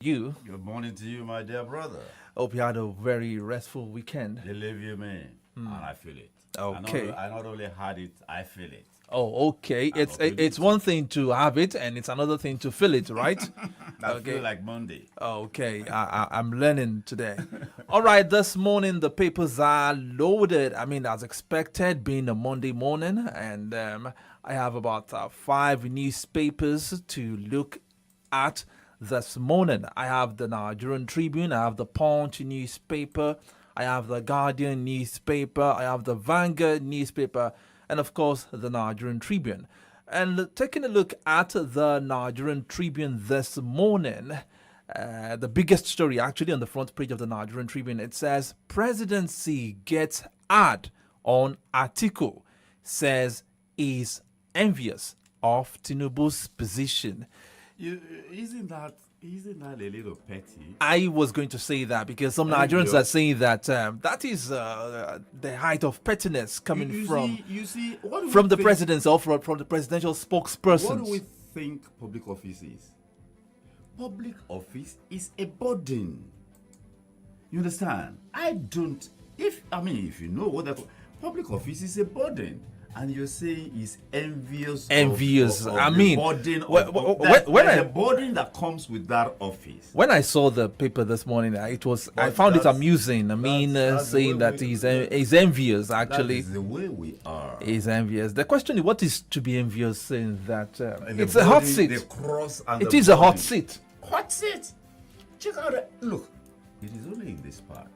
You. Good morning to you, my dear brother. Hope you had a very restful weekend. Believe you me, and I feel it. Okay. I not only had it, I feel it. Oh, okay. I'm It's one thing to have it, and it's another thing to feel it, right? I feel like Monday. Okay. I'm learning today. All right. This morning the papers are loaded. I mean, as expected, being a Monday morning, and I have about 5 newspapers to look at this morning. I have the Nigerian Tribune, I have the Punch newspaper, I have the Guardian newspaper, I have the Vanguard newspaper, and of course the Nigerian Tribune. And taking a look at the Nigerian Tribune this morning, the biggest story actually on the front page of the Nigerian Tribune, it says presidency gets ad on Atiku, says is envious of Tinubu's position. Isn't that a little petty? I was going to say that because some Nigerians are saying that that is the height of pettiness coming from the president or from the presidential spokesperson. What do we think public office is? Public office is a burden. You understand? If you know what that public office is a burden. And you're saying he's envious. Envious. Of the burden the burden that comes with that office. When I saw the paper this morning, I found it amusing. I mean, saying that he's envious. Actually, that is the way we are. He's envious. The question is, what is to be envious in that? It's a hot seat. It is a hot seat. Hot seat. Check out it. Look, it is only in this part.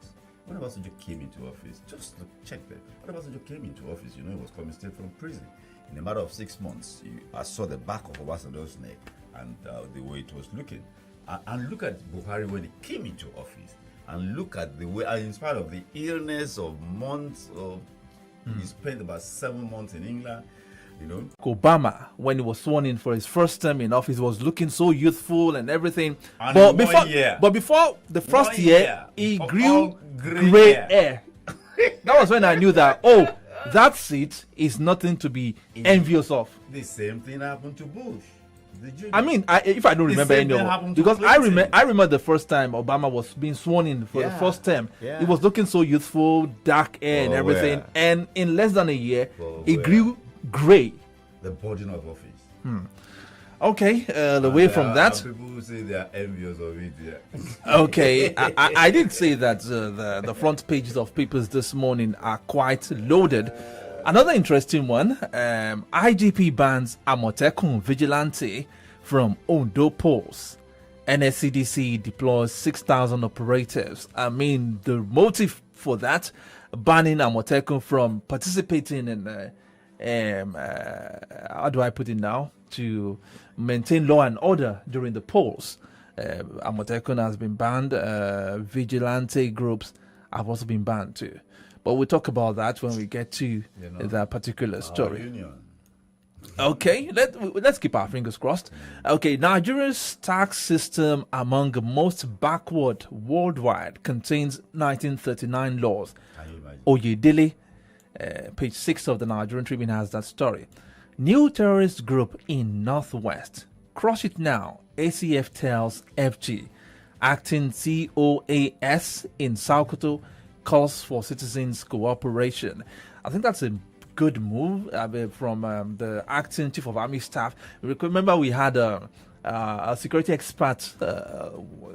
When Obasanjo came into office, just check that. When Obasanjo came into office, he was coming straight from prison. In a matter of 6 months, I saw the back of Obasanjo's neck and the way it was looking. And look at Buhari when he came into office. And look at the way, in spite of the illness of months, he spent about 7 months in England. Obama, when he was sworn in for his first term in office, was looking so youthful and everything. And but before the first year, he grew gray hair. That was when I knew that, that seat is nothing to be envious of. The same thing happened to Bush. I mean, if I don't remember any of it, because I remember the first time Obama was being sworn in for the first term. He was looking so youthful, dark hair and everything. And in less than a year, he grew gray. The burden of office. Okay, away from that. People who say they are envious of it. Okay, I did say that the front pages of papers this morning are quite loaded. Another interesting one: IGP bans Amotekun vigilante from Ondo polls. NSCDC deploys 6,000 operatives. I mean, the motive for that, banning Amotekun from participating in how do I put it now, to maintain law and order during the polls. Amotekun has been banned. Vigilante groups have also been banned too. But we'll talk about that when we get to that particular story. Okay, let's keep our fingers crossed. Okay, Nigeria's tax system, among most backward worldwide, contains 1939 laws. Oyedele, page 6 of the Nigerian Tribune has that story. New terrorist group in Northwest. Crush it now, ACF tells FG. Acting COAS in Sokoto calls for citizens' cooperation. I think that's a good move from the acting chief of army staff. Remember, we had a security expert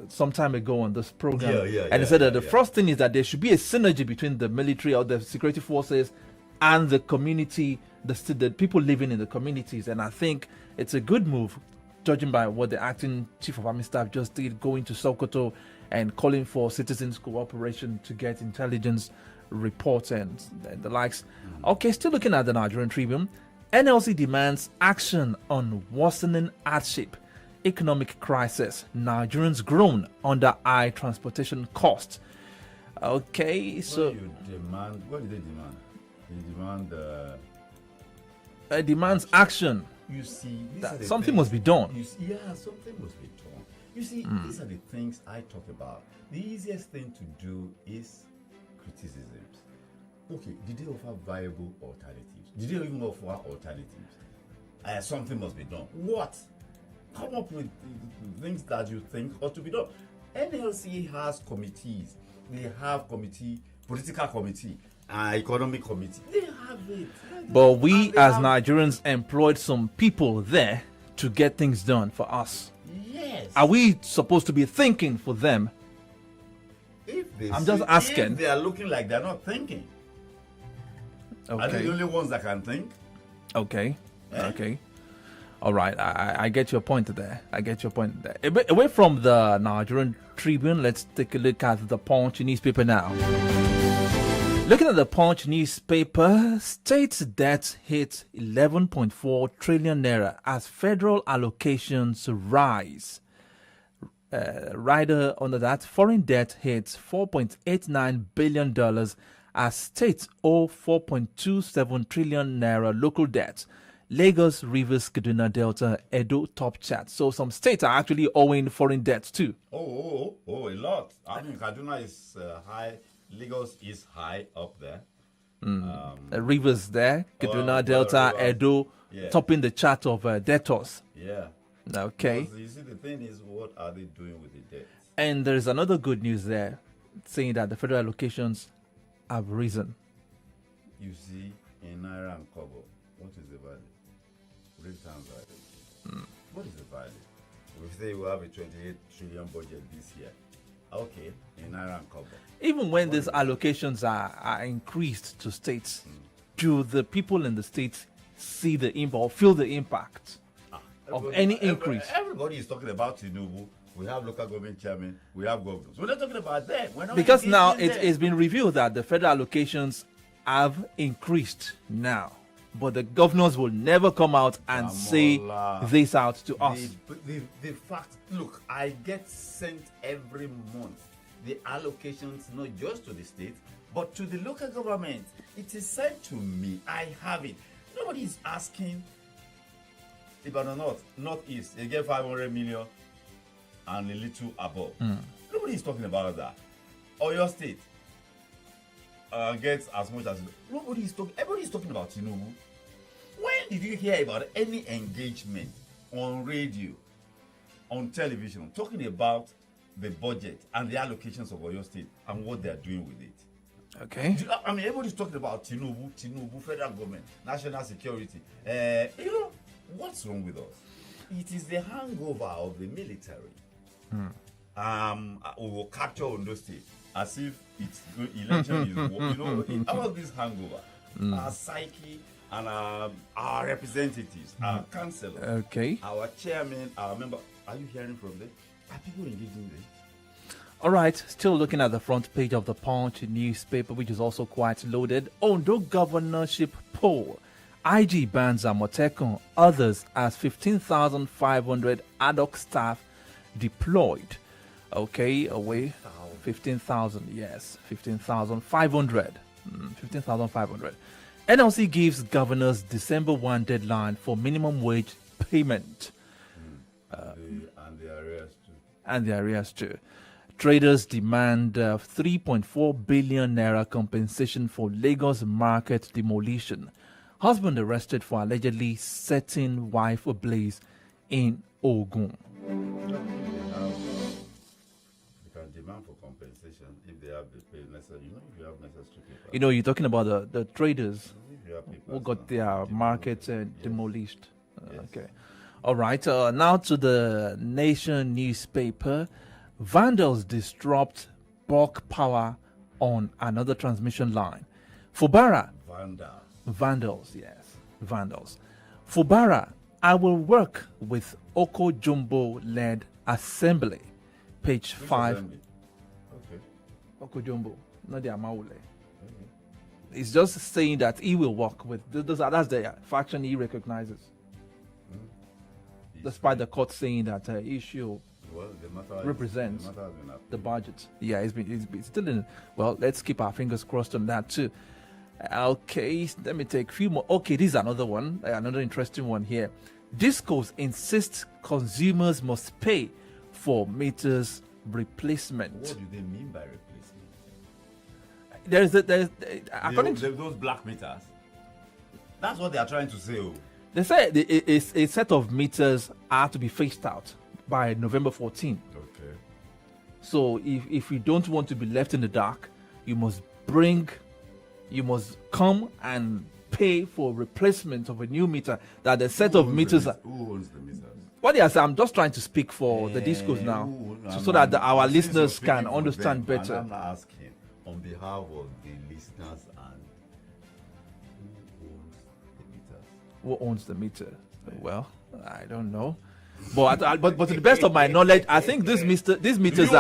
some time ago on this program, and he said that the first thing is that there should be a synergy between the military or the security forces and the community, the people living in the communities. And I think it's a good move, judging by what the acting chief of army staff just did, going to Sokoto and calling for citizens' cooperation to get intelligence reports and the likes. Okay, still looking at the Nigerian Tribune. NLC demands action on worsening hardship, economic crisis. Nigerians groan under high transportation costs. Okay, so what do they demand? They demand demands action. You see, something must be done. Something must be done. You see, these are the things I talk about. The easiest thing to do is criticisms. Okay, did they offer viable alternatives? Did they even offer alternatives? Something must be done. What? come up with things that you think ought to be done. NLC has committees. They have political committee, economic committee. They have it. But we as Nigerians employed some people there to get things done for us. Yes. Are we supposed to be thinking for them? I'm just asking. If they are looking like they're not thinking. Okay. Are they the only ones that can think? Okay. Okay. All right. I get your point there. I get your point there. Away from the Nigerian Tribune, let's take a look at the Punch newspaper now. Looking at the Punch newspaper, state debt hits 11.4 trillion naira as federal allocations rise. Rider under that, foreign debt hits $4.89 billion as states owe 4.27 trillion naira local debt. Lagos, Rivers, Kaduna, Delta, Edo top chart. So some states are actually owing foreign debts too. Oh, a lot. I mean, Kaduna is high. Lagos is high up there. Rivers there, Kaduna, Delta, Edo, topping the chart of debtors. Yeah. Okay. Because you see, the thing is, what are they doing with the debt? And there's another good news there, saying that the federal allocations have risen. You see, in Naira and Kobo, what is the value? Real time value. What is the value? We say we have a 28 trillion budget this year. Okay, in Naira and Kobo. Even when these allocations are increased to states, do the people in the states see the impact or feel the impact of any increase? Everybody is talking about Tinubu. We have local government chairman. We have governors. We're not talking about them. We're not because now it's been revealed that the federal allocations have increased now. But the governors will never come out and say this out to us. The fact, look, I get sent every month the allocations not just to the state, but to the local government. It is sent to me. I have it. Nobody is asking Ibadan Northeast. They get 500 million and a little above. Nobody is talking about that. Or your state gets as much as nobody is talking. Everybody is talking about Tinubu. When did you hear about any engagement on radio, on television, talking about the budget and the allocations of Oyo State and what they are doing with it? Okay. I mean, everybody's talking about Tinubu, federal government, national security. What's wrong with us? It is the hangover of the military. We will capture Ondo State as if it's election is all this hangover. Our psyche and our representatives, our councillors, our chairman, our member. Are you hearing from them? Are people engaging them? All right, still looking at the front page of the Punch newspaper, which is also quite loaded. Ondo governorship poll. IG bans Amotekun, others as 15,500 ad hoc staff deployed. Okay, away 15,000, yes, 15,500. 15,500. NLC gives governors December 1 deadline for minimum wage payment. And the arrears too. And the arrears too. Traders demand 3.4 billion naira compensation for Lagos market demolition. Husband arrested for allegedly setting wife ablaze in Ogun. They can demand for compensation if they have the pay necessary. If you have necessary papers. You're talking about the traders who got their market demolished. Yes. Okay. All right. Now to the Nation newspaper. Vandals disrupt bulk power on another transmission line. Fubara. Vandals, yes. Vandals. Fubara, I will work with Oko Jumbo-led assembly. Page 5. Okay. Oko Jumbo, not the Amaule. It's just saying that he will work with. That's the faction he recognizes. Despite the court saying that issue represents the budget. Yeah, it's been still in. Well, let's keep our fingers crossed on that too. Okay, let me take a few more. Okay, this is another one, another interesting one here. Discos insists consumers must pay for meters replacement. What do they mean by replacement? According to those black meters. That's what they are trying to say. They say a set of meters are to be phased out by November 14. Okay. So if you don't want to be left in the dark, you must come and pay for replacement of a new meter. That the set of meters. Who owns the meters? What yes, I'm just trying to speak for the discos now, so that our listeners can understand better. I'm not asking on behalf of the listeners and who owns the meters. Who owns the meter? Well, I don't know. But to the best of my knowledge, I think these meters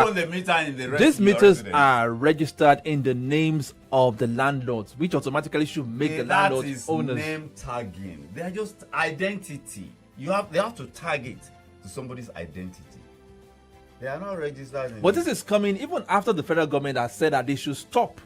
are registered in the names of the landlords, which automatically should make the landlords owners. That is name tagging. They are just identity. They have to tag it to somebody's identity. They are not registered. But this is coming even after the federal government has said that they should stop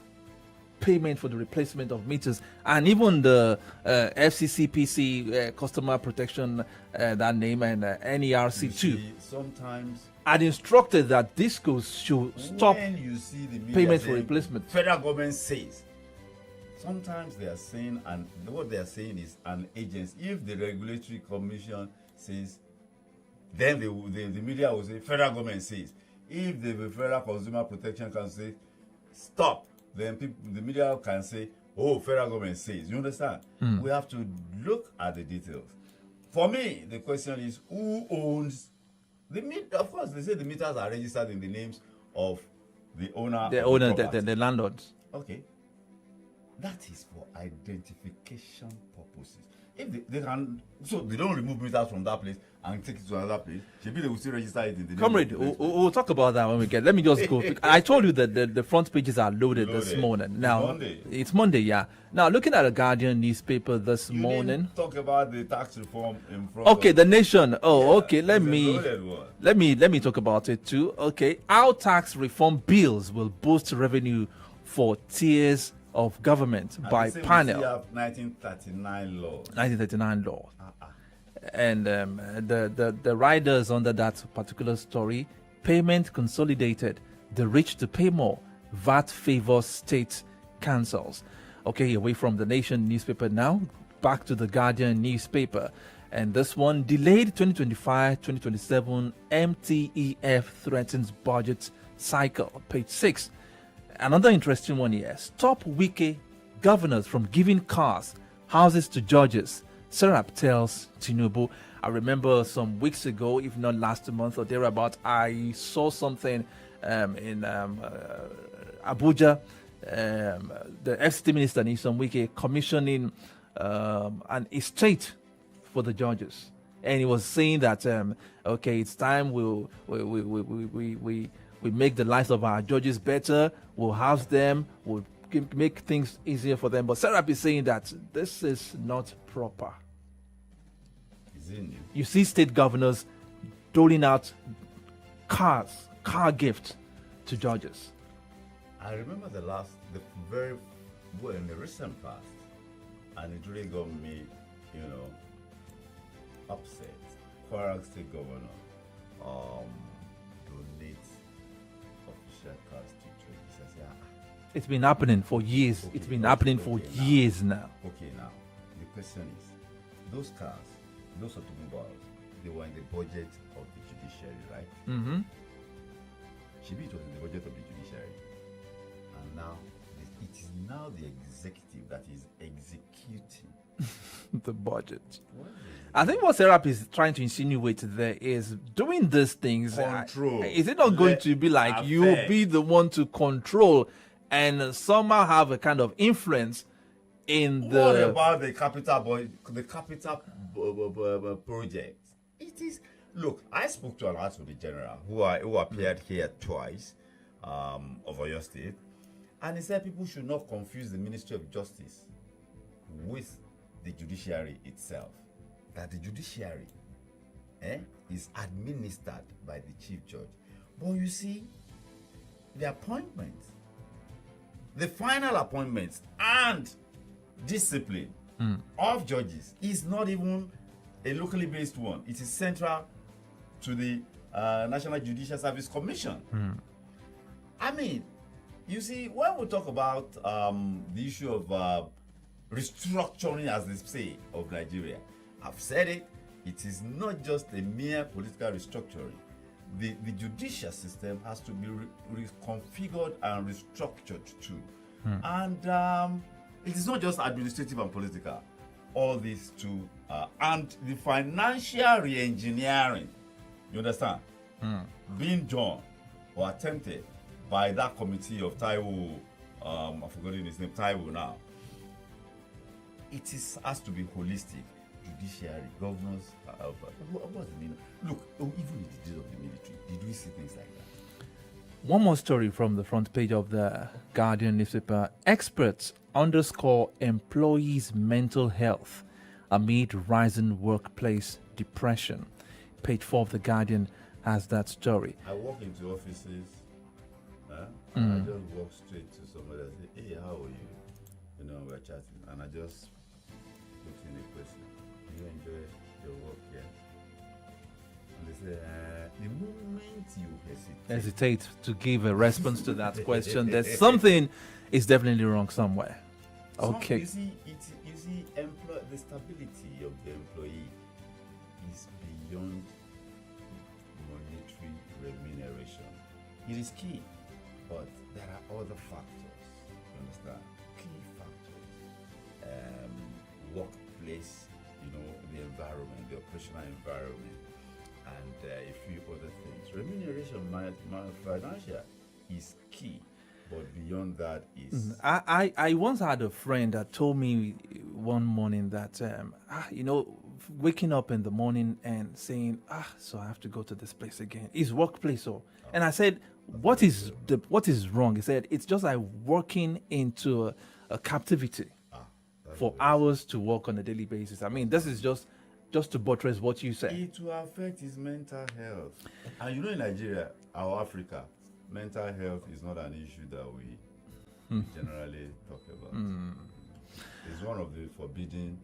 payment for the replacement of meters, and even the FCCPC, Customer Protection, that name, and NERC too. Sometimes had instructed that discos should stop when you see the media payment for saying, replacement. Federal government says. Sometimes they are saying, and what they are saying is an agency. If the regulatory commission says, then the media will say federal government says. If the Federal Consumer Protection Council says stop, then the media can say, oh, federal government says. You understand? We have to look at the details. For me, the question is, who owns the meter? Of course, they say the meters are registered in the names of the owner. The landlords. Okay. That is for identification purposes. If they can, so they don't remove meters from that place and take it to another place. Maybe they will still register it in the name. Comrade, we'll talk about that when we get. Let me just go. I told you that the front pages are loaded this morning. Now it's Monday, yeah. Now looking at the Guardian newspaper this morning. Didn't talk about the tax reform in front. Okay, the Nation. Oh, Yeah, okay. Let me talk about it too. Okay, how tax reform bills will boost revenue for tiers of government by panel. We have 1939 law. 1939 law. And the riders under that particular story, payment consolidated, the rich to pay more, VAT favors state councils. Okay, away from the Nation newspaper now, back to the Guardian newspaper. And this one, delayed 2025-2027 MTEF threatens budget cycle, page 6. Another interesting one here. Stop Wike governors from giving cars, houses to judges. Serap tells Tinubu. I remember some weeks ago, if not last month or thereabout, I saw something in Abuja. The FCT minister, Nyesom Wike, commissioning an estate for the judges, and he was saying that okay, it's time we make the lives of our judges better. We'll house them. We'll make things easier for them. But Serap is saying that this is not proper. You see state governors doling out car gifts to judges. I remember in the recent past, and it really got me, upset. Kwara State Governor donates official cars to churches. I say, It's been happening for years. Okay, it's been happening for years now. Okay, now the question is, those cars, those automobiles, they were in the budget of the judiciary, right? Mm-hmm. Should be it was in the budget of the judiciary, and now it is now the executive that is executing the budget. I think what Serap is trying to insinuate there is doing these things. Control. Is it not going to be like you will be the one to control and somehow have a kind of influence in the? What about the capital project? It is. Look, I spoke to an attorney general who appeared here twice of Oyo State, and he said people should not confuse the Ministry of Justice with the judiciary itself. That the judiciary is administered by the chief judge. But you see, the appointments, the final appointments and discipline of judges is not even a locally based one. It is central to the National Judicial Service Commission. I mean, you see, when we talk about the issue of restructuring, as they say, of Nigeria, I've said it. It is not just a mere political restructuring. The judicial system has to be reconfigured and restructured too. And it is not just administrative and political. All these two, and the financial re-engineering, you understand, being done or attempted by that committee of Taiwo, I've forgotten his name, Taiwo now. It has to be holistic. Judiciary, governors, what's the meaning? Look, even in the days of the military, did we see things like that? One more story from the front page of the Guardian newspaper. Experts underscore employees' mental health amid rising workplace depression. Page 4 of the Guardian has that story. I walk into offices, and I just walk straight to somebody and say, hey, how are you? You know, we're chatting, and I just look in a question. Do you enjoy your work here? And they say, the moment you hesitate to give a response to that question, there's something is definitely wrong somewhere. Okay. You see, the stability of the employee is beyond monetary remuneration. It is key, but there are other factors. You understand? Key factors. Workplace, the environment, the operational environment, and a few other things. Remuneration, financial, is key. But beyond that is... I once had a friend that told me one morning that, waking up in the morning and saying, so I have to go to this place again. It's workplace. And I said, what is wrong? He said, it's just like working into a captivity for hours to work on a daily basis. I mean, this is just to buttress what you said. It will affect his mental health. And in Nigeria, our Africa, mental health is not an issue that we generally talk about. It's one of the forbidden...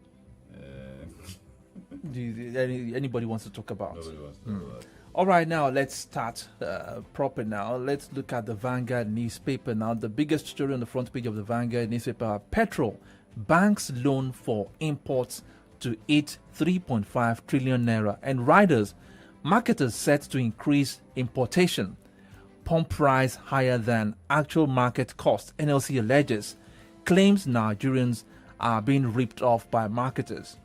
anybody wants to talk about. Nobody wants to talk about. All right, now let's start proper now. Let's look at the Vanguard newspaper now. The biggest story on the front page of the Vanguard newspaper, petrol. Banks loan for imports to eat 3.5 trillion naira. And riders, marketers set to increase importation. Pump price higher than actual market cost, NLC alleges. Claims Nigerians are being ripped off by marketers.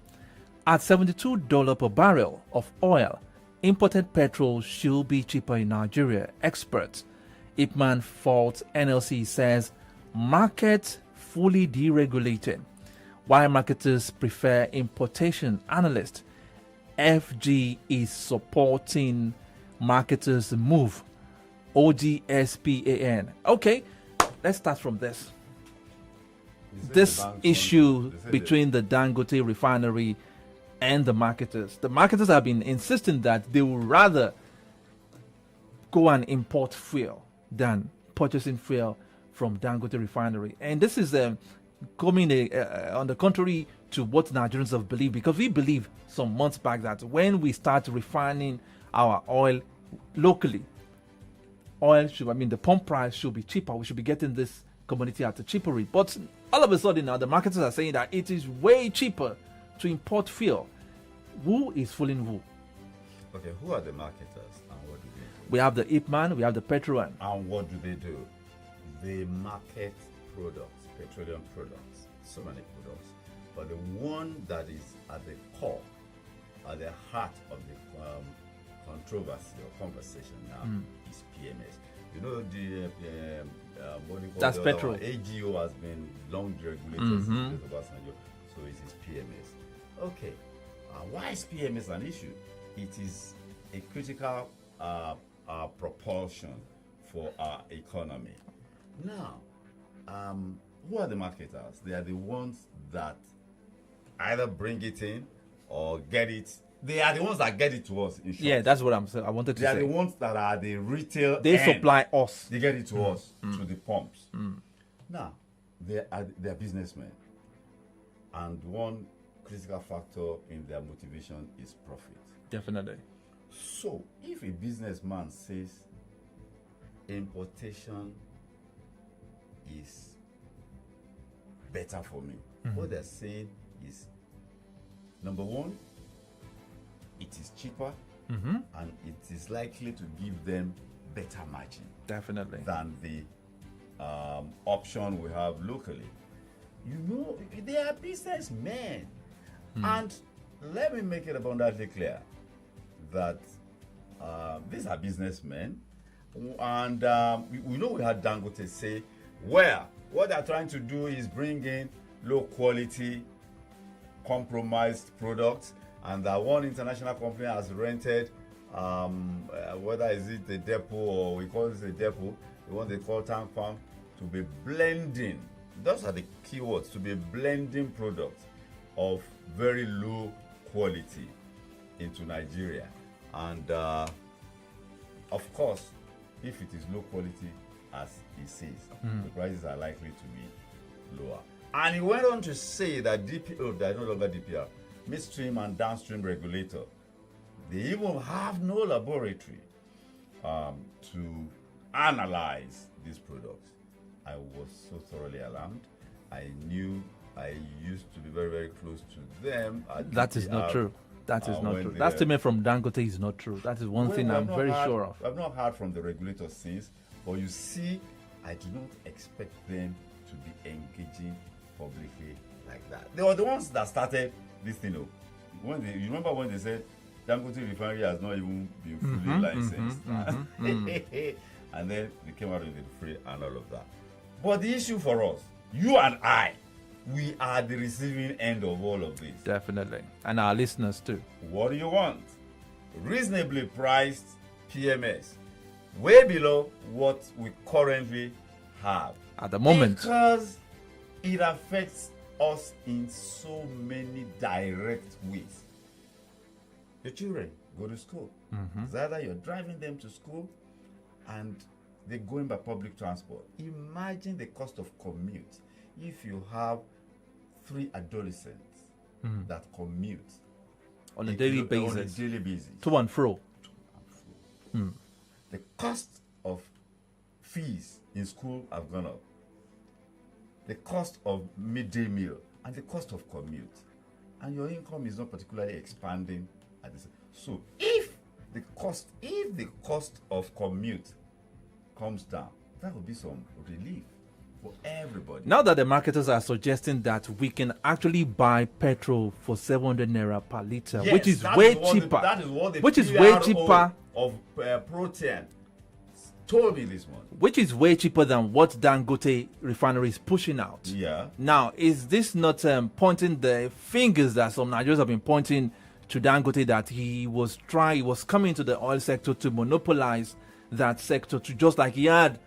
At $72 per barrel of oil, imported petrol should be cheaper in Nigeria. Experts. Ipman faults NLC says market fully deregulated. Why marketers prefer importation? Analyst. FG is supporting marketers' move. OGSPAN. Okay, let's start from this. This issue between the Dangote refinery and the marketers. The marketers have been insisting that they would rather go and import fuel than purchasing fuel from Dangote refinery. And this is coming on the contrary to what Nigerians have believed, because we believe some months back that when we start refining our oil locally, the pump price should be cheaper. We should be getting this commodity at a cheaper rate. But all of a sudden now, the marketers are saying that it is way cheaper to import fuel. Who is fooling who? Okay, who are the marketers and what do they do? We have the Ipman, we have the Petroan. And what do they do? They market products, petroleum products, so many products. But the one that is at the core, at the heart of the controversy or conversation now is PMS. You know, that's petrol. AGO has been long deregulated since Obasanjo, so it is PMS. Okay, why is PMS an issue? It is a critical propulsion for our economy. Now, who are the marketers? They are the ones that either bring it in or get it. They are the ones that get it to us. In short. Yeah, that's what I'm saying. I wanted to say. They are the ones that are the retail. They supply us. They get it to us, to the pumps. Now, they are businessmen. And one critical factor in their motivation is profit. Definitely. So, if a businessman says importation is better for me, what they're saying is, number one, it is cheaper, Mm-hmm. and it is likely to give them better margin Definitely. than the option we have locally. You know, they are businessmen. And let me make it abundantly clear that these are businessmen. And we know we had Dangote say, well, what they're trying to do is bring in low quality, compromised products, and that one international company has rented, whether is it a depot or we call this a depot, the one they call tank farm, to be blending. Those are the keywords, to be blending products of very low quality into Nigeria. And of course, if it is low quality, as he says, the prices are likely to be lower. And he went on to say that DPO, they're no longer DPR, midstream and downstream regulator, they even have no laboratory to analyze these products. I was so thoroughly alarmed. I knew I used to be very, very close to them. That is not true. That is not true. That statement from Dangote is not true. That is one thing I'm very sure of. I've not heard from the regulator since, but you see, I do not expect them to be engaging publicly like that. They were the ones that started this thing. You remember when they said Dangote refinery has not even been fully licensed, and then they came out with the free and all of that. But the issue for us, you and I, we are the receiving end of all of this. Definitely. And our listeners too. What do you want? Reasonably priced PMS, way below what we currently have. At the moment. Because it affects us in so many direct ways. Your children go to school. It's either you're driving them to school and they're going by public transport. Imagine the cost of commute if you have 3 adolescents that commute on a daily basis. On a daily basis. To and fro. The cost of fees in school have gone up. The cost of midday meal and the cost of commute. And your income is not particularly expanding at this. So if the cost of commute comes down, that will be some relief for everybody. Now that the marketers are suggesting that we can actually buy petrol for 700 naira per liter, Yes, which is that way is what cheaper. That is what the which is way PRO cheaper of protein told me this morning. Which is way cheaper than what Dangote refinery is pushing out. Yeah. Now, is this not pointing the fingers that some Nigerians have been pointing to Dangote, that he was coming to the oil sector to monopolize that sector, to just like he had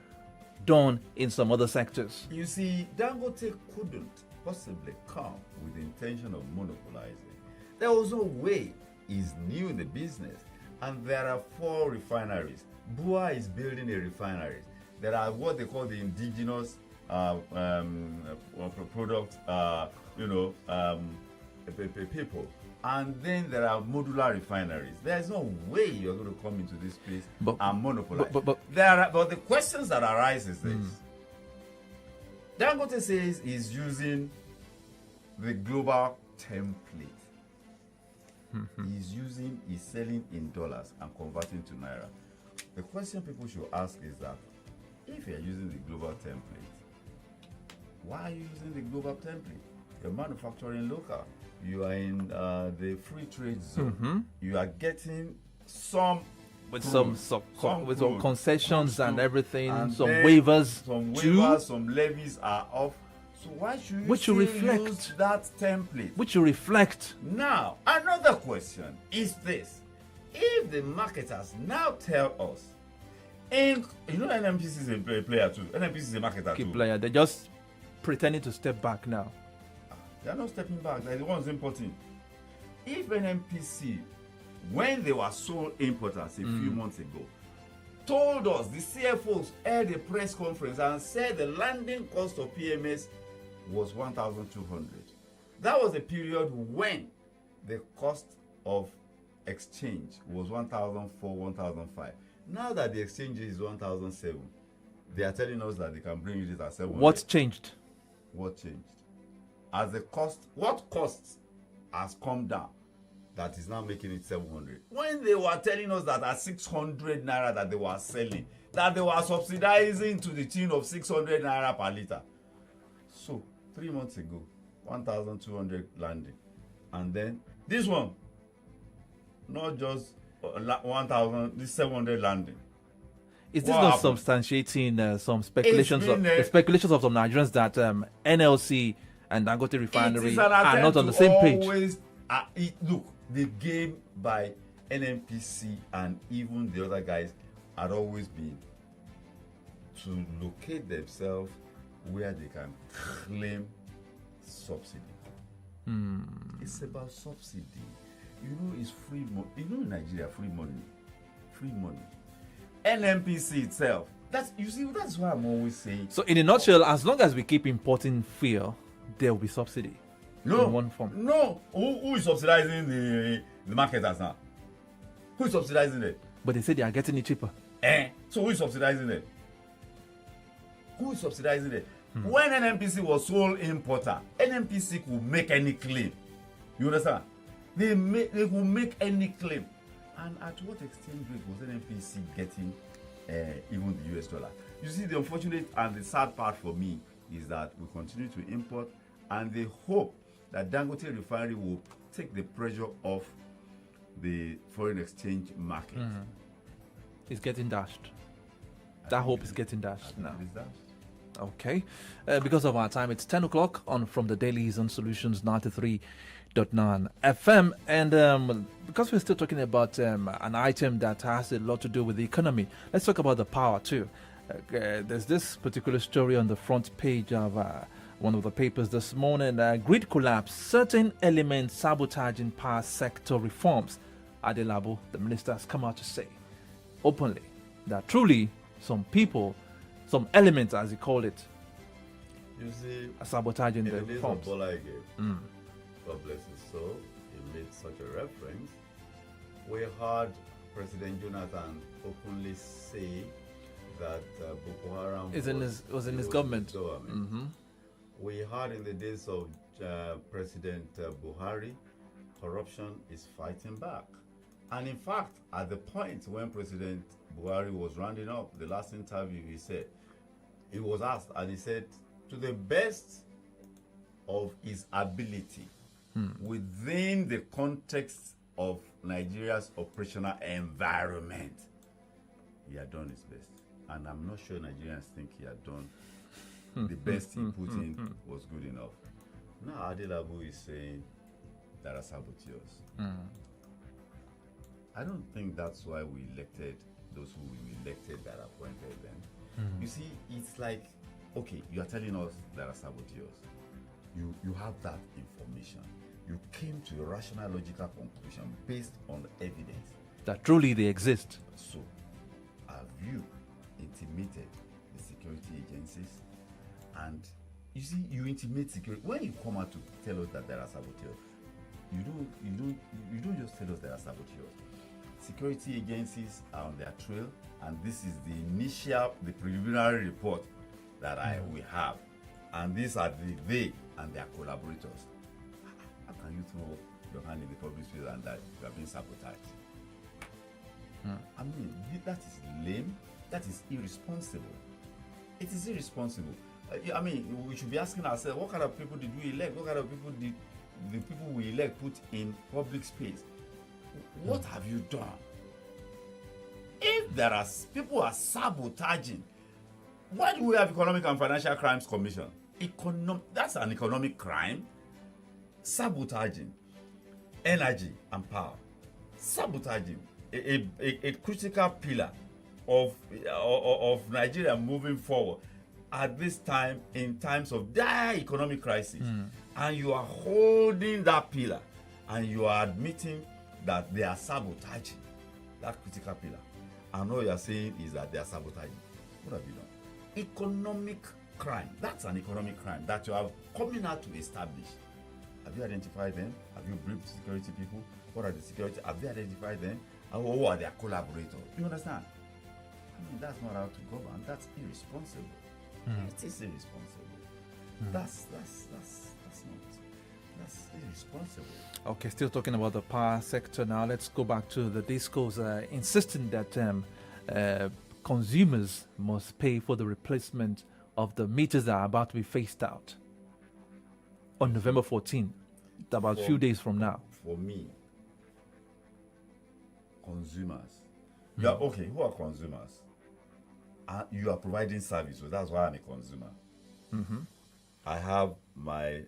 done in some other sectors? You see, Dangote couldn't possibly come with the intention of monopolizing. There was no way. He's new in the business, and there are 4 refineries. Bua is building a refinery. There are what they call the indigenous product, people. And then there are modular refineries. There's no way you're going to come into this place and monopolize. But the questions that arise is this. Dangote says he's using the global template. He's selling in dollars and converting to naira. The question people should ask is that if you're using the global template, why are you using the global template? You're manufacturing local. You are in the free trade zone. You are getting some with crude, some concessions and everything, and some waivers, some levies are off. So why should you which reflect use that template? Which you reflect. Now, another question is this. If the marketers now tell us, NNPC is a player too. NNPC is a marketer too. Player. They're just pretending to step back now. They're not stepping back. They're the ones importing. If NNPC, when they were sole importers a few months ago, told us, the CFOs held a press conference and said the landing cost of PMS was 1,200. That was a period when the cost of exchange was 1,004, 1,005. Now that the exchange is 1,007, they are telling us that they can bring it at 700. What's changed? What changed? As the cost, what costs has come down? that is now making it 700. When they were telling us that at 600 naira that they were selling, that they were subsidizing to the tune of 600 naira per liter. So 3 months ago, 1,200 landing, and then this one, not just 1,000, this 700 landing. Is this not substantiating some speculations speculations of some Nigerians that NLC and Dangote Refinery are not on the same page? Look, the game by NNPC and even the other guys had always been to locate themselves where they can claim subsidy. It's about subsidy. You know, it's free money. You know, in Nigeria, free money. NNPC itself. That's why I'm always saying. So, in a nutshell, as long as we keep importing fuel, there will be subsidy. No, in one form. No. Who is subsidizing the marketers now? Who is subsidizing it? But they say they are getting it cheaper. So who is subsidizing it? Who is subsidizing it? When NNPC was sole importer, NNPC could make any claim. You understand? They could make any claim. And at what exchange rate was NNPC getting even the US dollar? You see, the unfortunate and the sad part for me is that we continue to import, and they hope that Dangote Refinery will take the pressure off the foreign exchange market. It's getting dashed. That hope is getting dashed now. It is dashed. Okay. Because of our time, it's 10 o'clock on From the Dailies on Solutions 93.9 FM. And because we're still talking about an item that has a lot to do with the economy, let's talk about the power too. There's this particular story on the front page of one of the papers this morning. Grid collapse, certain elements sabotaging power sector reforms. Adelabu, the minister, has come out to say openly that truly some people, some elements, as he called it, you see, are sabotaging the reforms. God bless his soul, he made such a reference. We heard President Jonathan openly say that Boko Haram was in his government. We heard in the days of President Buhari, corruption is fighting back. And in fact, at the point when President Buhari was rounding up the last interview, he was asked, and he said, to the best of his ability, within the context of Nigeria's operational environment, he had done his best. And I'm not sure Nigerians think he had done the best he put in was good enough. Now Adelabu is saying there are saboteurs. I don't think that's why we elected those who we elected that appointed them. You see, it's like, okay, you are telling us there are saboteurs. You have that information. You came to a rational, logical conclusion based on evidence that truly they exist. So, have you intimated the security agencies? And you see, you intimate security. When you come out to tell us that there are saboteurs, you don't just tell us there are saboteurs. Security agencies are on their trail, and this is the preliminary report that we have, and these are they and their collaborators. How can you throw your hand in the public space and that you have been sabotaged? I mean, that is lame. That is irresponsible. It is irresponsible. I mean, we should be asking ourselves, what kind of people did we elect? What kind of people did the people we elect put in public space? What have you done? If there are people are sabotaging, why do we have Economic and Financial Crimes Commission? That's an economic crime. Sabotaging energy and power. Sabotaging a critical pillar of Nigeria moving forward at this time, in times of dire economic crisis. And you are holding that pillar and you are admitting that they are sabotaging that critical pillar. And all you are saying is that they are sabotaging. What have you done? Economic crime. That's an economic crime that you are coming out to establish. Have you identified them? Have you briefed security people? What are the security? Have you identified them? And who are their collaborators? You understand? I mean, that's not how to govern. That's irresponsible. It is irresponsible. That's not. That's irresponsible. Okay, still talking about the power sector now. Let's go back to the discourse insisting that consumers must pay for the replacement of the meters that are about to be phased out on November 14th, about a few days from now. For me, consumers. Yeah, okay, who are consumers? You are providing service, so that's why I'm a consumer. I have my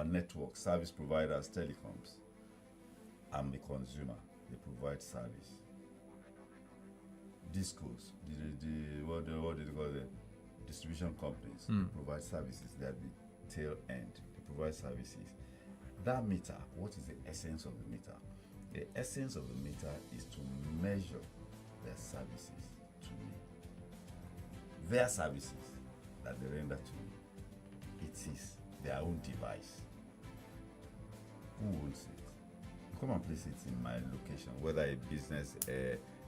network, service providers, telecoms. I'm a consumer. They provide service. Discos, what do they call them? Distribution companies, they provide services. They're at the tail end. They provide services. That meter, what is the essence of the meter? The essence of the meter is to measure their services to me. Their services that they render to me. It is their own device. Who owns it? You come and place it in my location, whether a business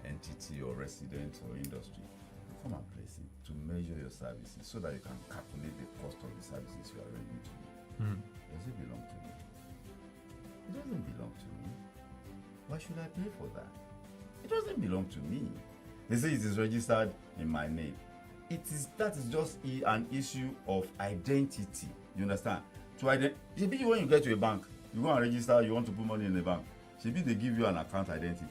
entity or resident or industry. You come and place it to measure your services so that you can calculate the cost of the services you are rendering to me. Does it belong to me? It doesn't belong to me. Why should I pay for that? It doesn't belong to me. They say it is registered in my name. That is just an issue of identity. You understand? Maybe when you get to a bank, you go and register, you want to put money in the bank. Maybe they give you an account identity.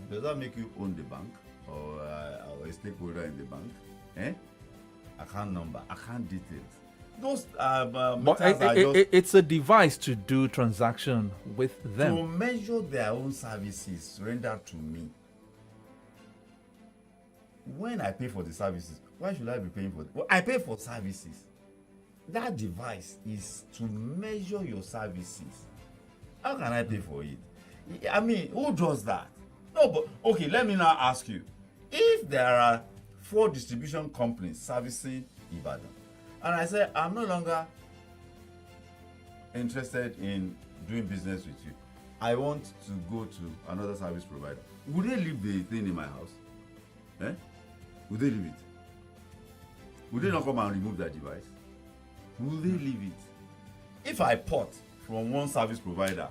Does that make you own the bank or a stakeholder in the bank? Account number, account details. Those it's a device to do transaction with them. To measure their own services rendered to me. When I pay for the services, why should I be paying for it? Well, I pay for services. That device is to measure your services. How can I pay for it? I mean, who does that? No, but okay, let me now ask you. If there are 4 distribution companies servicing Ibadan, and I say, I'm no longer interested in doing business with you, I want to go to another service provider, would they leave the thing in my house? Would they leave it? Would they not come and remove that device? Will they leave it? If I port from one service provider,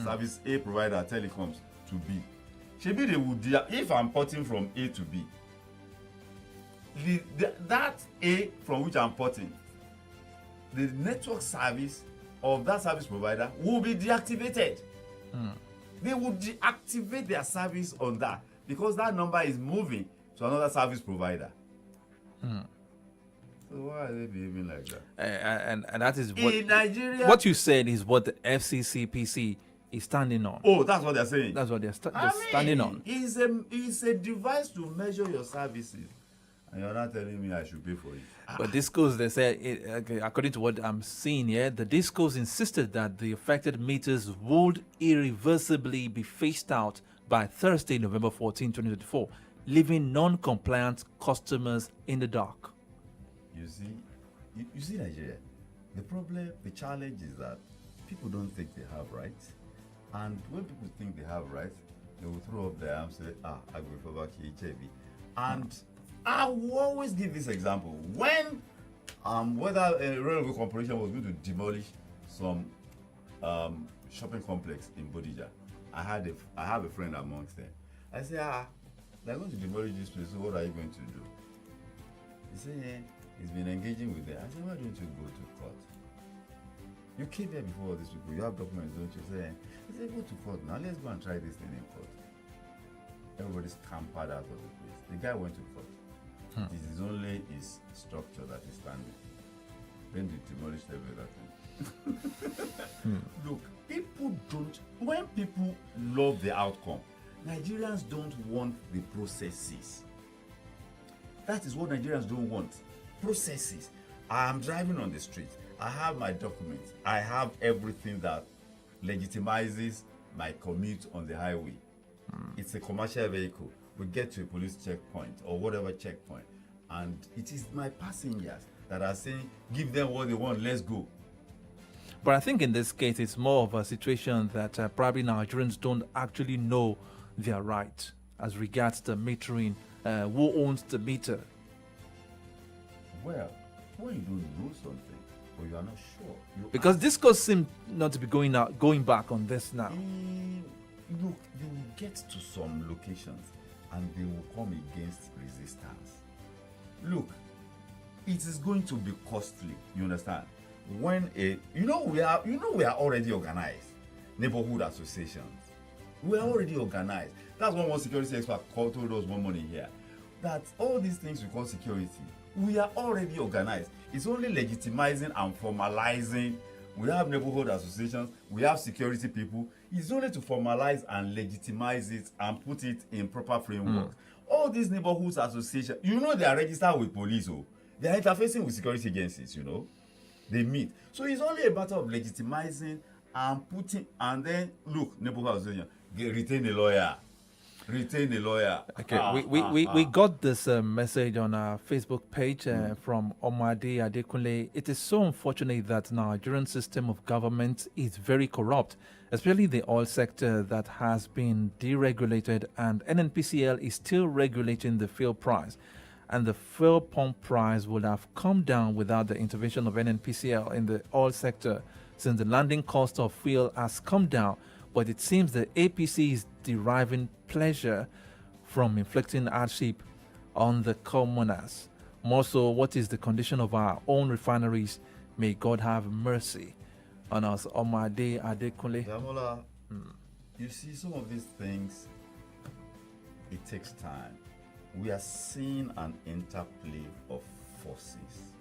service A provider, telecoms, to B, maybe they would, if I'm porting from A to B, that A from which I'm porting, the network service of that service provider will be deactivated. They will deactivate their service on that because that number is moving to another service provider. So why are they behaving like that? And that is what in Nigeria. What you said is what the FCCPC is standing on. Oh, that's what they're saying. That's what they're standing on. It's a device to measure your services, and you're not telling me I should pay for it. But discourse, they say, according to what I'm seeing here, the discourse insisted that the affected meters would irreversibly be phased out by Thursday, November 14, 2024, leaving non-compliant customers in the dark. You see, Nigeria, the challenge is that people don't think they have rights, and when people think they have rights, they will throw up their arms and say, I will go back to HIV. And I will always give this example. When whether a railway corporation was going to demolish some shopping complex in Bodija, I have a friend amongst them. I said, they're going to demolish this place, so what are you going to do? He said, he's been engaging with them. I said, why don't you go to court? You came here before all these people, you have documents, don't you? He said, go to court now, let's go and try this thing in court. Everybody scampered out of the place. The guy went to court. It is only his structure that is standing. Then they demolished everything. Look, when people love the outcome, Nigerians don't want the processes. That is what Nigerians don't want. Processes. I am driving on the street. I have my documents. I have everything that legitimizes my commute on the highway. It's a commercial vehicle. We get to a police checkpoint or whatever checkpoint, and it is my passengers that are saying, give them what they want, let's go. But I think in this case, it's more of a situation that probably Nigerians don't actually know their right as regards the metering, who owns the meter. Well, when you don't know something, or you are not sure. Because discourse seems not to be going back on this now. Look, they will get to some locations and they will come against resistance. Look, it is going to be costly. You understand? When we are already organized. Neighborhood associations. We are already organized. That's what one security expert told us one morning here. That all these things we call security, we are already organized. It's only legitimizing and formalizing. We have neighborhood associations, we have security people. It's only to formalize and legitimize it and put it in proper framework. All these neighborhood associations, they are registered with police. They are interfacing with security agencies, They meet. So it's only a matter of legitimizing and putting, and then look, neighborhood association, retain a lawyer. Okay, we got this message on our Facebook page from Omade Adekunle. It is so unfortunate that Nigerian system of government is very corrupt, especially the oil sector that has been deregulated, and NNPCL is still regulating the fuel price. And the fuel pump price would have come down without the intervention of NNPCL in the oil sector, since the landing cost of fuel has come down. But it seems the APC is deriving pleasure from inflicting hardship on the commoners. More so, what is the condition of our own refineries? May God have mercy on us. Omade Adekunle. Damola, you see, some of these things, it takes time. We are seeing an interplay of forces.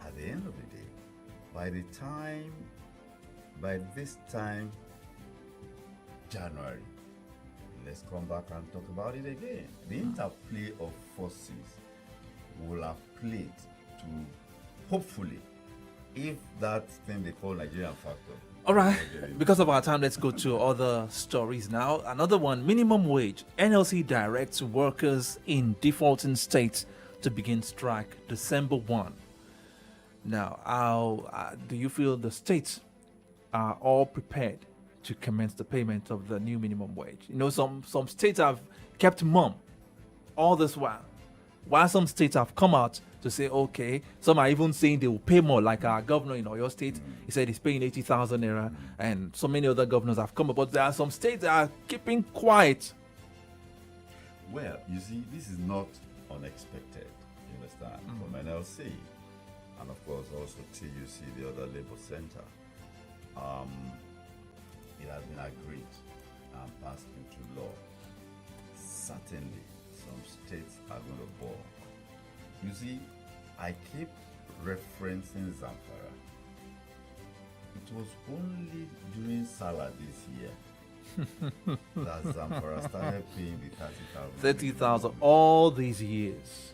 At the end of the day, by this time, January, let's come back and talk about it again. The interplay of forces will have played to, hopefully, if that thing they call Nigerian factor. All right, because of our time, let's go to other stories now. Another one, minimum wage. NLC directs workers in defaulting states to begin strike December 1. Now, how do you feel the states are all prepared to commence the payment of the new minimum wage? Some states have kept mum all this while some states have come out to say, okay, some are even saying they will pay more, like our governor in Oyo State. He said he's paying 80,000 naira, and so many other governors have come up, but there are some states that are keeping quiet. Well, you see, this is not unexpected, you understand, from NLC, and of course also TUC, the other labor center. It has been agreed and passed into law. Certainly, some states are going to balk. You see, I keep referencing Zamfara. It was only during Salah this year that Zamfara started paying the 30,000. 30,000 all these years.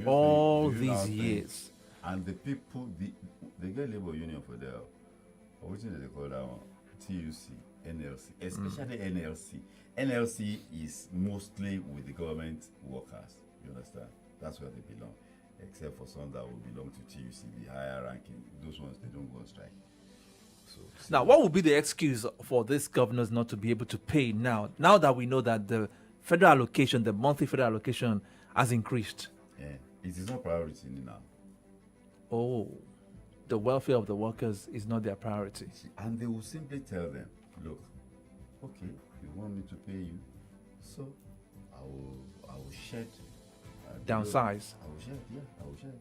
All these years. And the people, they get labor union for their, what do they call that one? TUC, NLC, especially NLC. NLC is mostly with the government workers, you understand? That's where they belong, except for some that will belong to TUC, the higher ranking. Those ones, they don't go on strike. So, now, what would be the excuse for these governors not to be able to pay now that we know that the federal allocation, the monthly federal allocation, has increased? Yeah, it is not priority now. Oh, the welfare of the workers is not their priority. And they will simply tell them, look, okay, you want me to pay you, so I will shed. Downsize. I will shed, yeah, I will shed.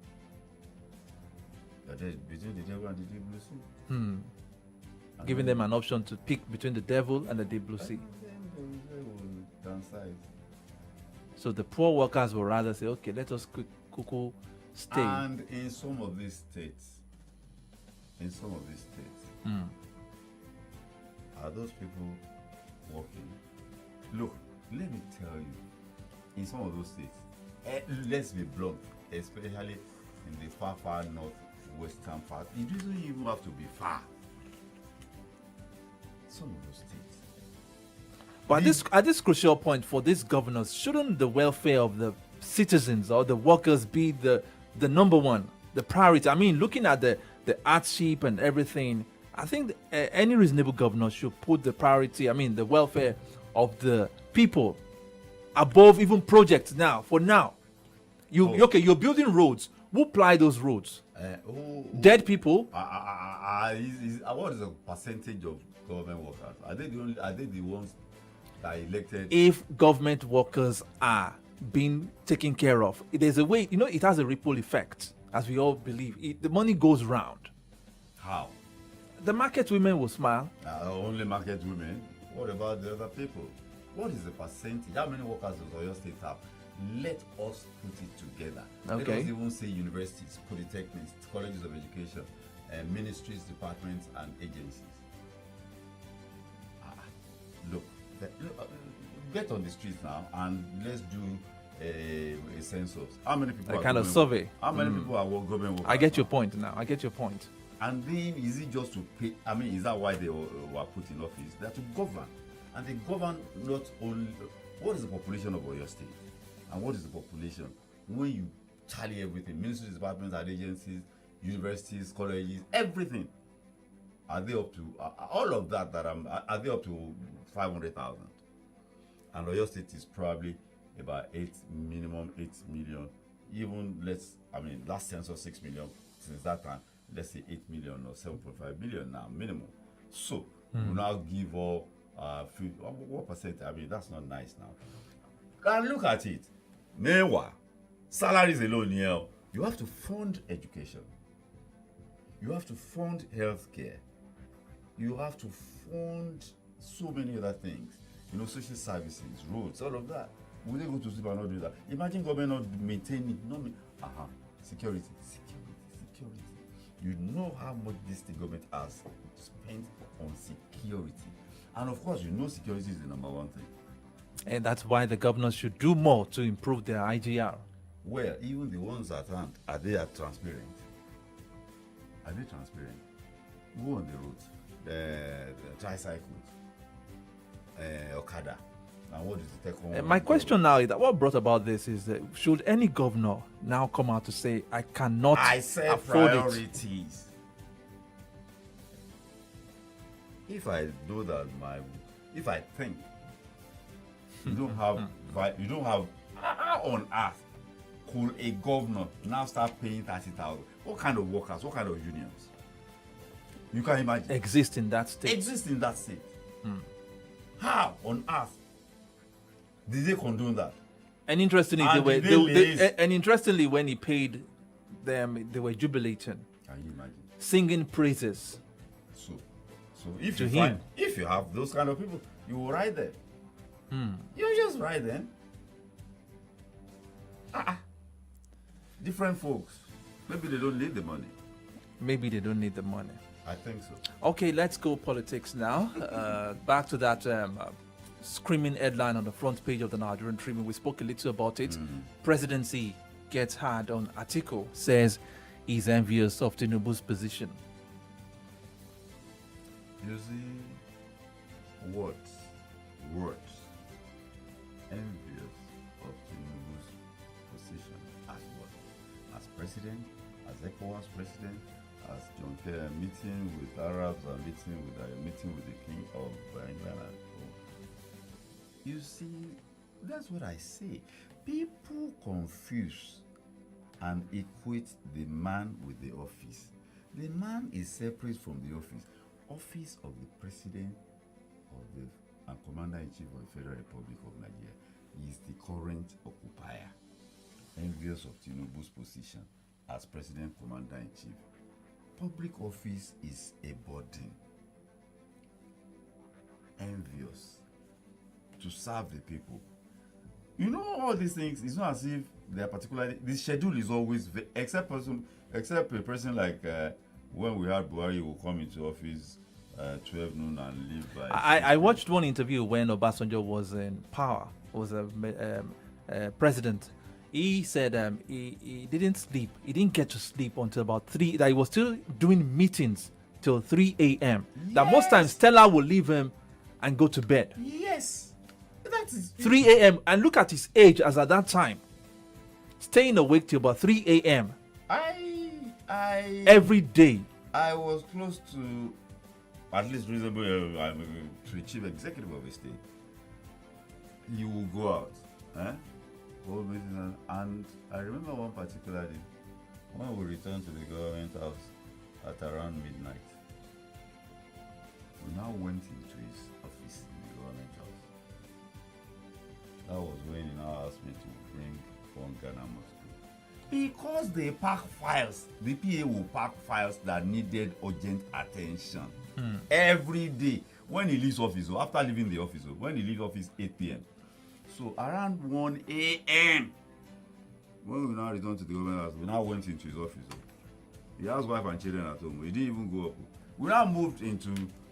But then between the devil and the deep blue sea. Giving them an option to pick between the devil and the deep blue sea. They will downsize. So the poor workers will rather say, okay, let us cuckoo stay. And in some of these states, are those people working? Look, let me tell you, in some of those states, let's be blunt, especially in the far northwestern part, it doesn't even have to be far. Some of those states. But at this crucial point for these governors, shouldn't the welfare of the citizens or the workers be the number one, the priority? I mean, looking at the hardship and everything, I think any reasonable governor should put the priority, the welfare of the people above even projects now. For now, you're building roads. Who ply those roads? Who Dead people? what is the percentage of government workers? Are they the ones that are elected? If government workers are being taken care of, there's a way, it has a ripple effect, as we all believe. The money goes round. How? The market women will smile. Only market women. What about the other people? What is the percentage? How many workers does Oyo State have? Let us put it together. Okay. Let us even say universities, polytechnics, colleges of education, ministries, departments, and agencies. Look, get on the streets now and let's do a census. How many people? A kind of survey. How many people are government workers? I get your point now. I get your point. And then, is it just to pay? I mean, is that why they were put in office? They are to govern. And they govern not only. What is the population of Oyo State? And what is the population? When you tally everything, ministries, departments, and agencies, universities, colleges, everything, are they up to, all of that, are they up to 500,000? And Oyo State is probably about minimum 8 million. Even last census 6 million. Since that time, let's say 8 million or 7.5 million now, minimum. So, we now give all, what percent? I mean, that's not nice now. And look at it. Meanwhile, salaries alone here, you have to fund education. You have to fund healthcare. You have to fund so many other things. Social services, roads, all of that. Will they go to sleep and not do that? Imagine government not maintaining, security. You know how much this state government has spent on security. And of course, security is the number one thing. And that's why the governors should do more to improve their IGR. Well, even the ones at hand, are they transparent? Are they transparent? Who on the roads? The tricycles, Okada. And what is the tech one? My question now is that what brought about this is that should any governor now come out to say, I cannot afford priorities. If I do that, if I think you don't have, how on earth could a governor now start paying 30,000? What kind of workers? What kind of unions? You can imagine. Exist in that state. How on earth did they condone that? And interestingly, interestingly, when he paid them, they were jubilating. Can you imagine? Singing praises. So if you have those kind of people, you will ride them. You just ride them. Different folks. Maybe they don't need the money. I think so. Okay, let's go politics now. Back to that screaming headline on the front page of the Nigerian Tribune. We spoke a little about it. Presidency gets hard on Atiku, says he's envious of Tinubu's position. You see, words, envious of Tinubu's position as what? As president, as ECOWAS president, as John Kerry meeting with Arabs and meeting with the King of England. You see, that's what I say. People confuse and equate the man with the office. The man is separate from the office. Office of the President and Commander-in-Chief of the Federal Republic of Nigeria is the current occupier, envious of Tinubu's position as President Commander-in-Chief. Public office is a burden. Envious to serve the people. All these things, it's not as if they are particularly. The schedule is always, except a person like when we had Buhari who come into office 12 noon and leave by. I watched one interview when Obasanjo was in power, was a president. He said he didn't sleep. He didn't get to sleep until about 3. That he was still doing meetings till 3 a.m. Yes. That most times Stella will leave him and go to bed. Yes, that is 3 a.m. And look at his age as at that time, staying awake till about 3 a.m. Every day. I was close to at least reasonable to achieve executive of a state. You will go out, and I remember one particular day when we returned to the government house at around midnight, we now went into his office in the government house. That was when he now asked me to bring one Ghana must go. Because they pack files, the PA will pack files that needed urgent attention every day. When he leaves office, or after leaving the office, or when he leaves office 8 p.m. So around 1 a.m., when we now returned to the government house, we now went into his office. He has wife and children at home. He didn't even go up. We now moved into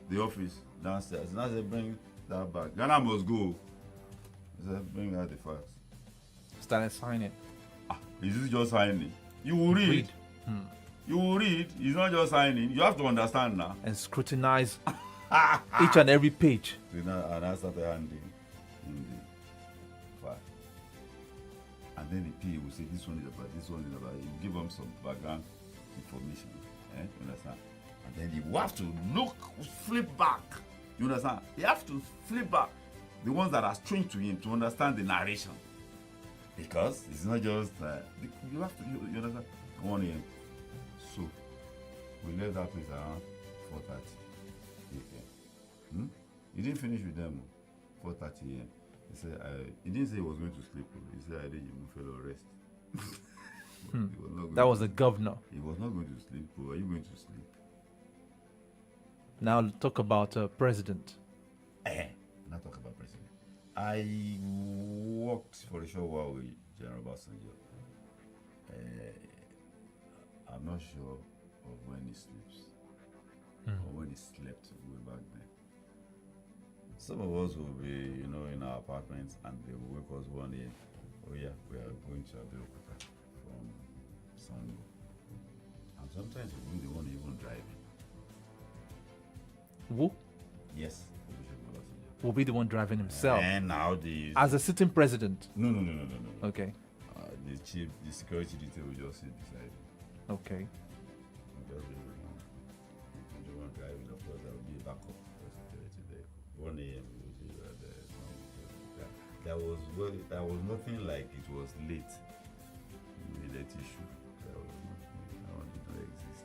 the office downstairs. Now said, bring that back. Ghana must go. He said, bring out the files. Started signing. Is this just signing? You will read. You will read. It's not just signing. You have to understand now. And scrutinize each and every page. So and I started handing in the file. And then the PA will say, this one is about, this one is about. You give them some background information. You understand? And then you have to flip back. You understand? You have to flip back the ones that are strange to him to understand the narration. Because it's not just you have to, you understand? 1 a.m. So we left that place around 4:30 a.m. He didn't finish with them 4:30 a.m. He said he didn't say he was going to sleep. He said AJISOPE fellow rest. That was the governor. He was not going to sleep. Are you going to sleep? Now talk about president. Not talk about president. I worked for a short while with General Obasanjo. I'm not sure of when he sleeps or when he slept way back then. Some of us will be, in our apartments and they will wake us 1 a.m. Oh yeah, we are going to Abeokuta from Sango. And sometimes we don't want to even drive. Who? Yes. Will be the one driving himself. And now as a sitting president. No. Okay. The security detail will just sit beside him. Okay. Just the one driving, of course, there will be a backup for security vehicle. 1 a.m. will be there was nothing like it was late. You need a tissue. That one did not exist.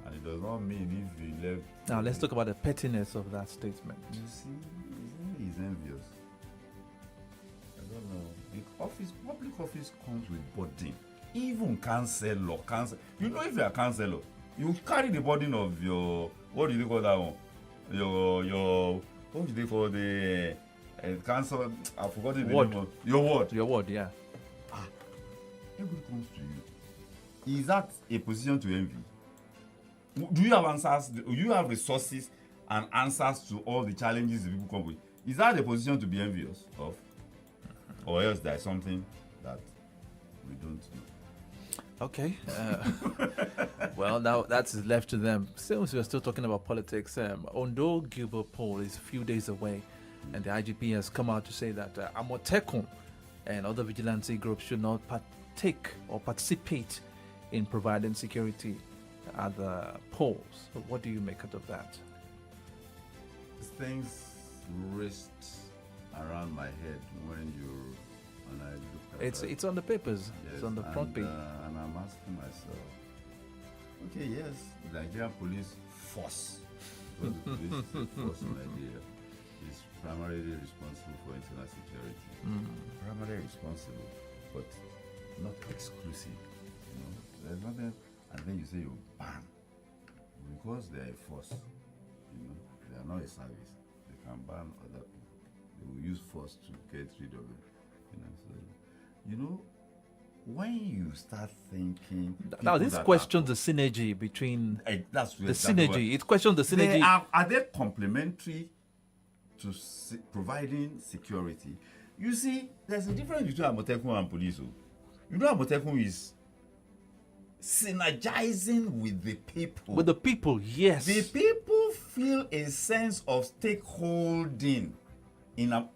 And it does not mean if you left. Now let's talk about the pettiness of that statement. You see, he's envious. I don't know. Public office comes with burden. Even councillor. You know, if you're a councillor, you carry the burden of your, what do you call that one? Your what do they call the council? I've forgotten the name of your ward. Your ward, yeah. Everybody comes to you. Is that a position to envy? Do you have answers? Do you have resources and answers to all the challenges the people come with? Is that a position to be envious of? Or else there's something that we don't know? Okay. Well, now that's left to them. Since we're still talking about politics, Ondo Gilbert poll is a few days away, and the IGP has come out to say that Amotekun and other vigilante groups should not partake or participate in providing security at the polls. So what do you make out of that? Things raced around my head when I look at it's on the papers. Yes, it's on the front page. And I'm asking myself, okay, yes, the Nigerian police force, because the police force in Nigeria is primarily responsible for internal security. Primarily responsible, but not exclusive. There's nothing. And then you say you ban because they are a force. They are not a service. They can ban other people. They will use force to get rid of it. When you start thinking now, this questions the synergy between synergy. It questions the synergy. Are they complementary to providing security? You see, there's a difference between Amotekun and police. Amotekun is synergizing with the people. With the people, yes. The people feel a sense of stakeholding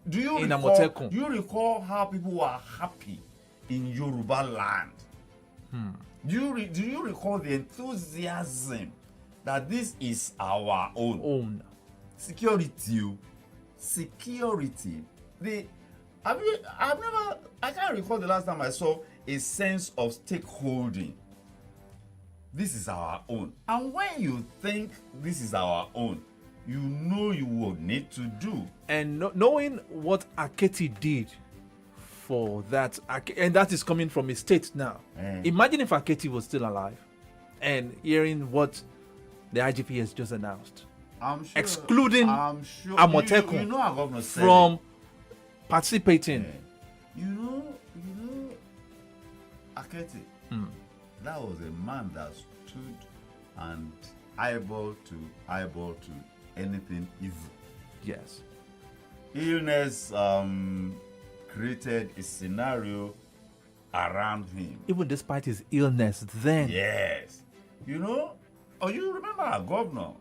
do you recall how people were happy in Yoruba land? Do you recall the enthusiasm that this is our own? Security. I I can't recall the last time I saw a sense of stakeholding. This is our own. And when you think this is our own, you know you will need to do. And knowing what Aketi did for that, and that is coming from a state now. Imagine if Aketi was still alive and hearing what the IGP has just announced. I'm sure, excluding Amotekun you know our governor from participating. You know, Aketi, that was a man that stood and eyeball to anything evil. Yes. Illness created a scenario around him. Even despite his illness then. Yes. You know, or you remember our governor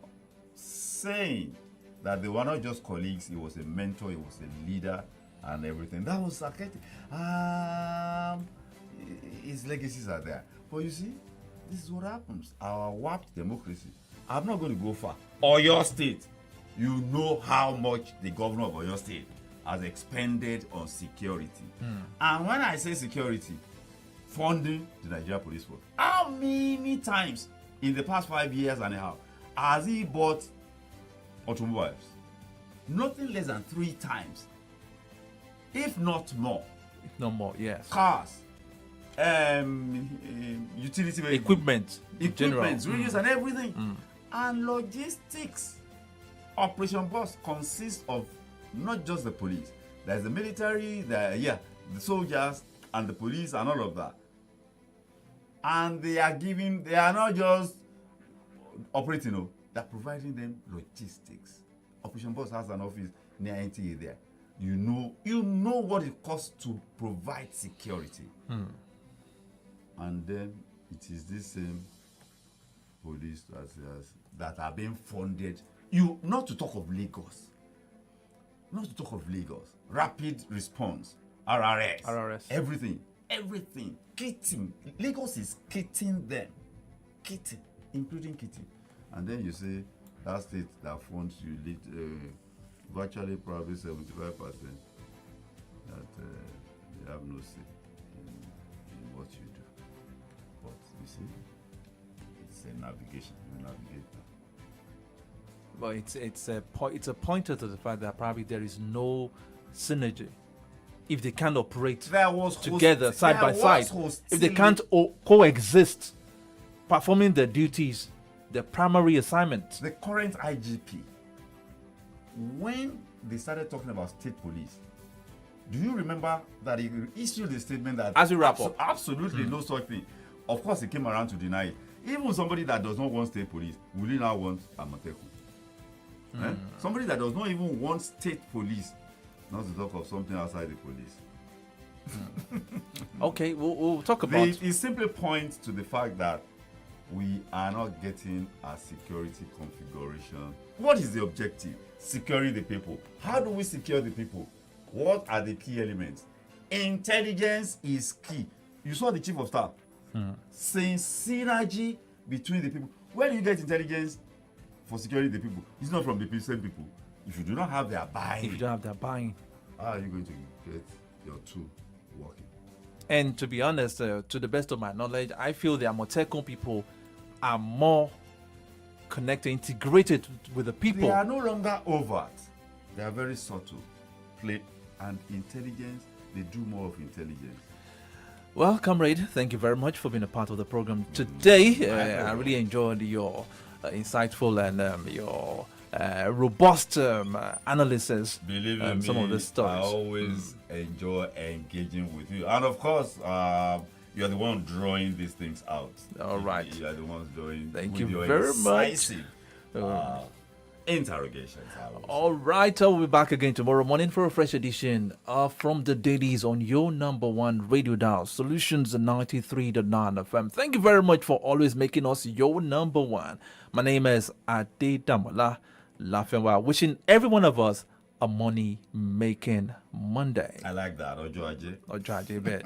saying that they were not just colleagues, he was a mentor, he was a leader and everything. That was Aketi. His legacies are there. But you see, this is what happens. Our warped democracy. I'm not going to go far. Oyo State, you know how much the governor of Oyo State has expended on security. And when I say security, funding the Nigeria Police Force. How many times in the past 5 years and a half has he bought automobiles? Nothing less than 3 times, if not more. If not more, yes. Cars, utility vehicles, equipment, radios and everything. And logistics. Operation Boss consists of not just the police. There's the military, the soldiers and the police and all of that. And they are not just operating, they're providing them logistics. Operation Boss has an office near NTA there. You know what it costs to provide security. And then it is this same police that are being funded. Not to talk of Lagos. Rapid response, RRS. Everything. Kitting. Lagos is kitting them. Including kitting. And then you say that state that funds you lead virtually probably 75% that you have no say in what you do. But you see, it's a navigation. You navigate that. But it's a pointer to the fact that probably there is no synergy if they can't operate together side by side. If they can't coexist, performing their duties, their primary assignments. The current IGP, when they started talking about state police, do you remember that he issued a statement that as we wrap up, absolutely no such thing? Of course, he came around to deny it. Even somebody that does not want state police, will he now want Amotekun? Somebody that does not even want state police, not to talk of something outside the police. Okay, we'll talk about it. Simply points to the fact that we are not getting a security configuration. What is the objective? Securing the people. How do we secure the people? What are the key elements? Intelligence is key. You saw the chief of staff saying synergy between the people. Where do you get intelligence for securing the people? It's not from the same people. If you do not have their buying, how are you going to get your tool working? And to be honest, to the best of my knowledge, I feel the Amotekun people are more connected, integrated with the people. They are no longer overt. They are very subtle. Play and intelligence. They do more of intelligence. Well, comrade, thank you very much for being a part of the program today. I really enjoyed your insightful and your robust analysis. Believe in some of the stories. I always enjoy engaging with you, and of course, you're the one drawing these things out. All right, you are the ones drawing. Thank you very much. Interrogations. All right, I'll be back again tomorrow morning for a fresh edition From the Dailies on your number one radio dial, Solutions 93.9 FM. Thank you very much for always making us your number one. My name is AYODEJI LAFFY, wishing every one of us a money-making Monday. I like that. Ojo Aje. Ojo Aje, bet.